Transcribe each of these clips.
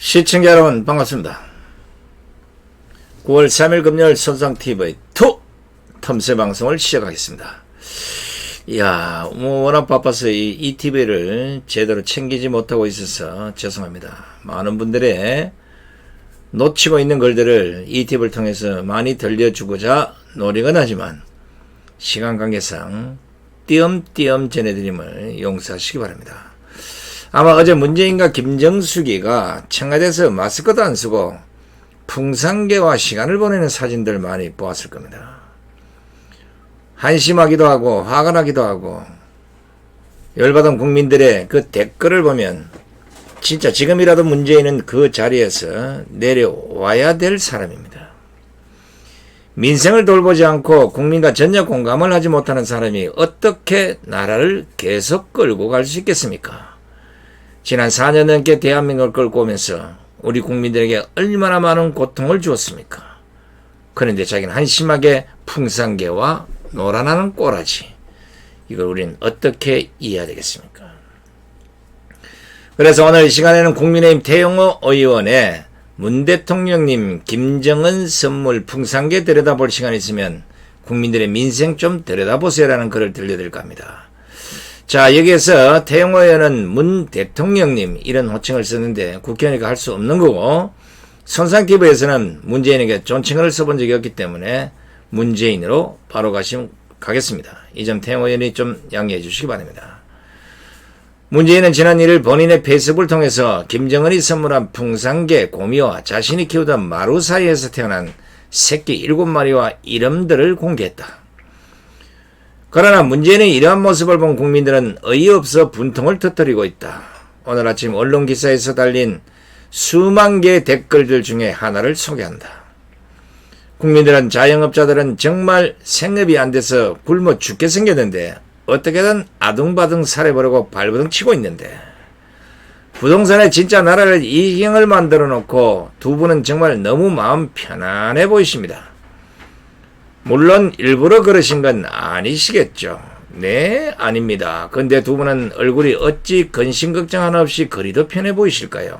시청자 여러분 반갑습니다. 9월 3일 금요일 선상TV2 틈새 방송을 시작하겠습니다. 이야, 워낙 바빠서 이 TV를 제대로 챙기지 못하고 있어서 죄송합니다. 많은 분들의 놓치고 있는 글들을 이 TV를 통해서 많이 들려주고자 노력은 하지만 시간 관계상 띄엄띄엄 전해드림을 용서하시기 바랍니다. 아마 어제 문재인과 김정숙이가 청와대에서 마스크도 안 쓰고 풍산개와 시간을 보내는 사진들 많이 보았을 겁니다. 한심하기도 하고 화가 나기도 하고 열받은 국민들의 그 댓글을 보면 진짜 지금이라도 문재인은 그 자리에서 내려와야 될 사람입니다. 민생을 돌보지 않고 국민과 전혀 공감을 하지 못하는 사람이 어떻게 나라를 계속 끌고 갈 수 있겠습니까? 지난 4년 넘게 대한민국을 끌고 오면서 우리 국민들에게 얼마나 많은 고통을 주었습니까? 그런데 자기는 한심하게 풍산개와 노란하는 꼬라지, 이걸 우리는 어떻게 이해해야 되겠습니까? 그래서 오늘 이 시간에는 국민의힘 태영호 의원의 문 대통령님 김정은 선물 풍산개 들여다볼 시간이 있으면 국민들의 민생 좀 들여다보세요라는 글을 들려드릴까 합니다. 자, 여기에서 태영호 의원은 문 대통령님 이런 호칭을 썼는데 국회의원이니까 할 수 없는 거고, 선상TV에서는 문재인에게 존칭을 써본 적이 없기 때문에 문재인으로 바로 가겠습니다. 이 점 태영호 의원이 좀 양해해 주시기 바랍니다. 문재인은 지난 1일 본인의 페이스북을 통해서 김정은이 선물한 풍산개 고미와 자신이 키우던 마루 사이에서 태어난 새끼 7마리와 이름들을 공개했다. 그러나 문재인의 이러한 모습을 본 국민들은 어이없어 분통을 터뜨리고 있다. 오늘 아침 언론 기사에서 달린 수만 개의 댓글들 중에 하나를 소개한다. 국민들은 자영업자들은 정말 생업이 안 돼서 굶어 죽게 생겼는데 어떻게든 아둥바둥 살아보려고 발버둥 치고 있는데, 부동산에 진짜 나라를 이경을 만들어 놓고 두 분은 정말 너무 마음 편안해 보이십니다. 물론 일부러 그러신 건 아니시겠죠. 네, 아닙니다. 근데 두 분은 얼굴이 어찌 근심 걱정 하나 없이 그리도 편해 보이실까요?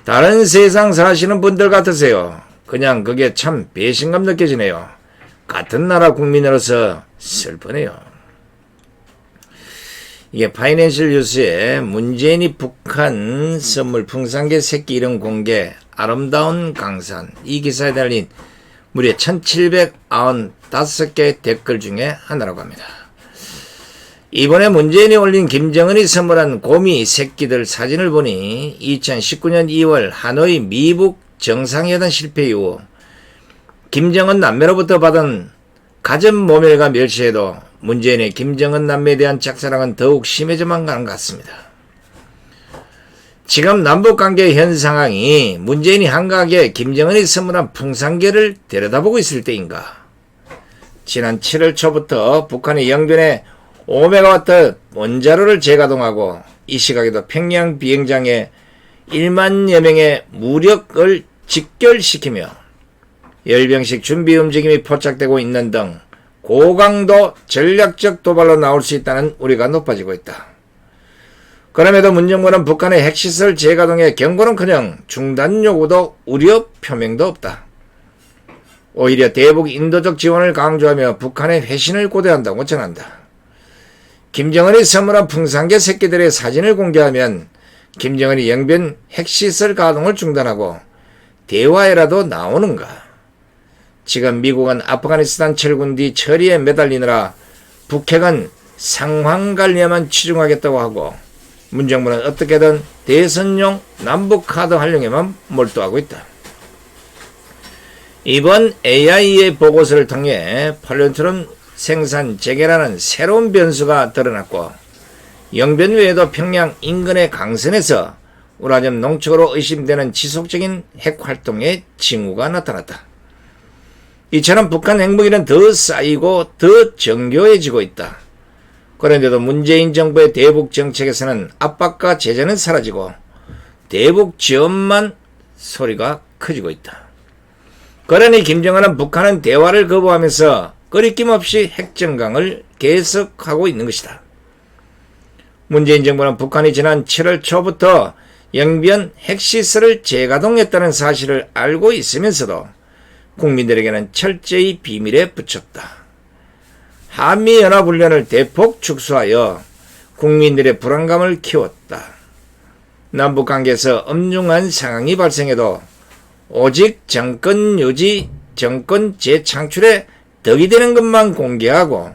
다른 세상 사시는 분들 같으세요. 그냥 그게 참 배신감 느껴지네요. 같은 나라 국민으로서 슬프네요. 이게 파이낸셜 뉴스에 문재인이 북한 선물 풍산개 새끼 이름 공개 아름다운 강산, 이 기사에 달린 무려 1795개 댓글 중에 하나라고 합니다. 이번에 문재인이 올린 김정은이 선물한 고미 새끼들 사진을 보니 2019년 2월 하노이 미북 정상회담 실패 이후 김정은 남매로부터 받은 가전 모멸과 멸시에도 문재인의 김정은 남매에 대한 짝사랑은 더욱 심해져만 가는 것 같습니다. 지금 남북관계의 현 상황이 문재인이 한가하게 김정은이 선물한 풍산개를 들여다보고 있을 때인가? 지난 7월 초부터 북한이 영변에 5메가와트 원자로를 재가동하고 이 시각에도 평양 비행장에 1만여 명의 무력을 직결시키며 열병식 준비 움직임이 포착되고 있는 등 고강도 전략적 도발로 나올 수 있다는 우려가 높아지고 있다. 그럼에도 문정부는 북한의 핵시설 재가동에 경고는커녕 중단 요구도 우려 표명도 없다. 오히려 대북 인도적 지원을 강조하며 북한의 회신을 고대한다고 전한다. 김정은이 선물한 풍산개 새끼들의 사진을 공개하면 김정은이 영변 핵시설 가동을 중단하고 대화에라도 나오는가? 지금 미국은 아프가니스탄 철군 뒤 처리에 매달리느라 북핵은 상황 관리에만 치중하겠다고 하고 문정부는 어떻게든 대선용 남북카드 활용에만 몰두하고 있다. 이번 AI의 보고서를 통해 폴리트론 생산 재개라는 새로운 변수가 드러났고, 영변 외에도 평양 인근의 강선에서 우라늄 농축으로 의심되는 지속적인 핵활동의 징후가 나타났다. 이처럼 북한 핵무기는 더 쌓이고 더 정교해지고 있다. 그런데도 문재인 정부의 대북 정책에서는 압박과 제재는 사라지고 대북 지원만 소리가 커지고 있다. 그러니 김정은은 북한은 대화를 거부하면서 거리낌 없이 핵정강을 계속하고 있는 것이다. 문재인 정부는 북한이 지난 7월 초부터 영변 핵시설을 재가동했다는 사실을 알고 있으면서도 국민들에게는 철저히 비밀에 붙였다. 한미연합훈련을 대폭 축소하여 국민들의 불안감을 키웠다. 남북관계에서 엄중한 상황이 발생해도 오직 정권 유지, 정권 재창출에 덕이 되는 것만 공개하고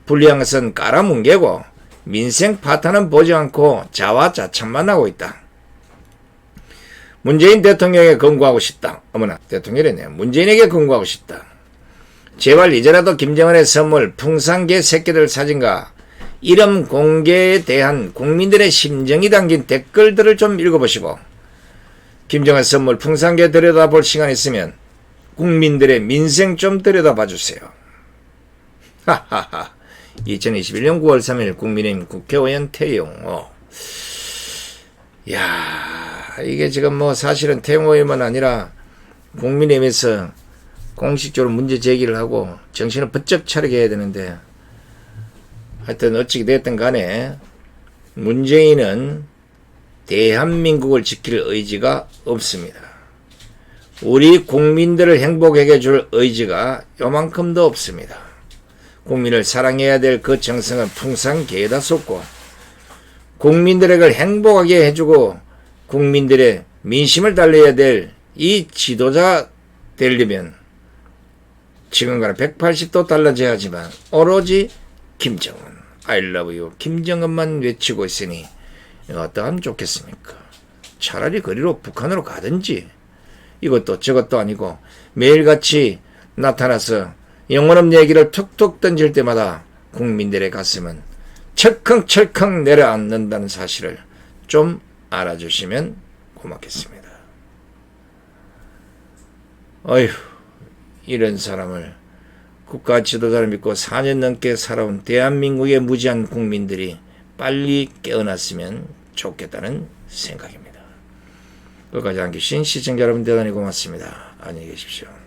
불리한 것은 깔아뭉개고 민생 파탄은 보지 않고 자화자찬만 하고 있다. 문재인 대통령에게 권고하고 싶다. 어머나, 대통령이네요. 문재인에게 권고하고 싶다. 제발 이제라도 김정은의 선물 풍산개 새끼들 사진과 이름 공개에 대한 국민들의 심정이 담긴 댓글들을 좀 읽어보시고 김정은 선물 풍산개 들여다볼 시간 있으면 국민들의 민생 좀 들여다봐주세요. 하하하. 2021년 9월 3일 국민의힘 국회의원 태영호. 야, 이게 지금 뭐 사실은 태영호 의원만 아니라 국민의힘에서 공식적으로 문제 제기를 하고 정신을 번쩍 차리게 해야 되는데, 하여튼 어찌 됐든 간에 문재인은 대한민국을 지킬 의지가 없습니다. 우리 국민들을 행복하게 줄 의지가 요만큼도 없습니다. 국민을 사랑해야 될 그 정성은 풍산개에다 쏟고 국민들에게 행복하게 해주고 국민들의 민심을 달래야 될 이 지도자 되려면 지금과는 180도 달라져야 하지만 오로지 김정은, I love you, 김정은만 외치고 있으니 어떠하면 좋겠습니까? 차라리 거리로 북한으로 가든지 이것도 저것도 아니고 매일같이 나타나서 영혼없는 얘기를 툭툭 던질 때마다 국민들의 가슴은 철컹철컹 내려앉는다는 사실을 좀 알아주시면 고맙겠습니다. 어휴, 이런 사람을 국가 지도자를 믿고 4년 넘게 살아온 대한민국의 무지한 국민들이 빨리 깨어났으면 좋겠다는 생각입니다. 끝까지 함께 해주신 시청자 여러분 대단히 고맙습니다. 안녕히 계십시오.